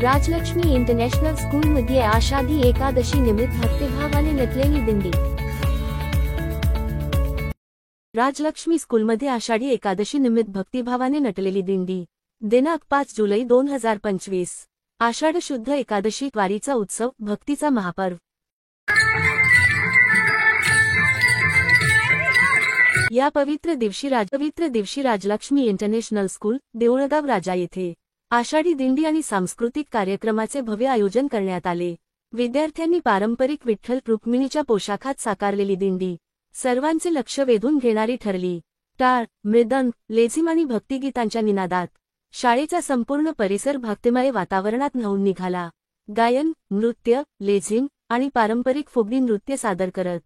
Rajlakshmi international स्कूलमध्ये आषाढी एकादशी निमित्त भक्तिभावाने नटलेली दिंडी। राजलक्ष्मी स्कूलमध्ये आषाढी एकादशी निमित्त भक्तिभावाने नटलेली दिंडी। दिनांक 5 जुलै 2025 आषाढ शुद्ध एकादशी वारीचा उत्सव, भक्तीचा महापर्व। या पवित्र दिवशी राजलक्ष्मी इंटरनॅशनल स्कूल, देऊळगाव राजा येथे आषाढी दिंडी आणि सांस्कृतिक कार्यक्रमाचे भव्य आयोजन करण्यात आले। विद्यार्थ्यांनी पारंपरिक विठ्ठल रुक्मिणीच्या पोशाखात साकारलेली दिंडी सर्वांचे लक्ष वेधून घेणारी ठरली। टाळ, मृदंग, लेझिम आणि भक्तिगीतांच्या निनादात शाळेचा संपूर्ण परिसर भक्तिमय वातावरणात न्हाऊन निघाला। गायन, नृत्य, लेझिम आणि पारंपरिक फुगडी नृत्य सादर करत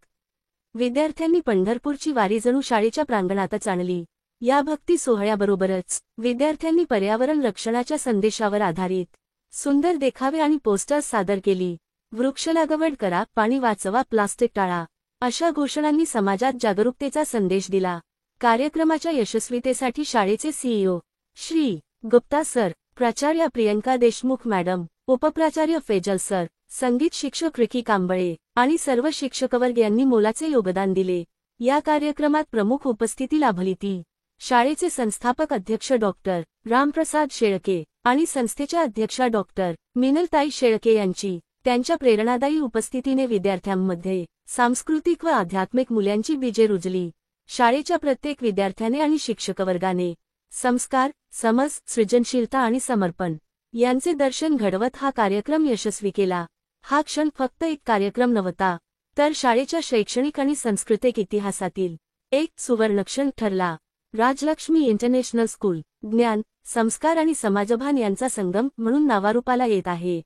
विद्यार्थ्यांनी पंढरपूरची वारी जणू शाळेच्या प्रांगणातच आणली। या भक्ती सोहळ्याबरोबरच विद्यार्थ्यांनी पर्यावरण रक्षणाच्या संदेशावर आधारित सुंदर देखावे आणि पोस्टर्स सादर केली। वृक्ष लागवड करा, पाणी वाचवा, प्लास्टिक टाळा अशा घोषणांनी समाजात जागरूकतेचा संदेश दिला। कार्यक्रमाच्या यशस्वीतेसाठी शाळेचे सीईओ श्री गुप्ता सर, प्राचार्य प्रियंका देशमुख मॅडम, उपप्राचार्य फेजल सर, संगीत शिक्षक रिकी कांबळे आणि सर्व शिक्षकवर्ग यांनी मोलाचे योगदान दिले। या कार्यक्रमात प्रमुख उपस्थिती लाभली ती शाळेचे संस्थापक अध्यक्ष डॉक्टर रामप्रसाद शेळके आणि संस्थेच्या अध्यक्षा डॉक्टर मिनलताई शेळके यांची। त्यांच्या प्रेरणादायी उपस्थितीने विद्यार्थ्यांमध्ये सांस्कृतिक व आध्यात्मिक मूल्यांची बीजे रुजली। शाळेच्या प्रत्येक विद्यार्थ्याने आणि शिक्षकवर्गाने संस्कार, समज, सृजनशीलता आणि समर्पण यांचे दर्शन घडवत हा कार्यक्रम यशस्वी केला। हा क्षण फक्त एक कार्यक्रम नव्हता, तर शाळेच्या शैक्षणिक आणि सांस्कृतिक इतिहासातील एक सुवर्णक्षण ठरला। राजलक्ष्मी इंटरनॅशनल स्कूल ज्ञान, संस्कार आणि समाजभान यांचा संगम म्हणून नावारूपाला येत आहे।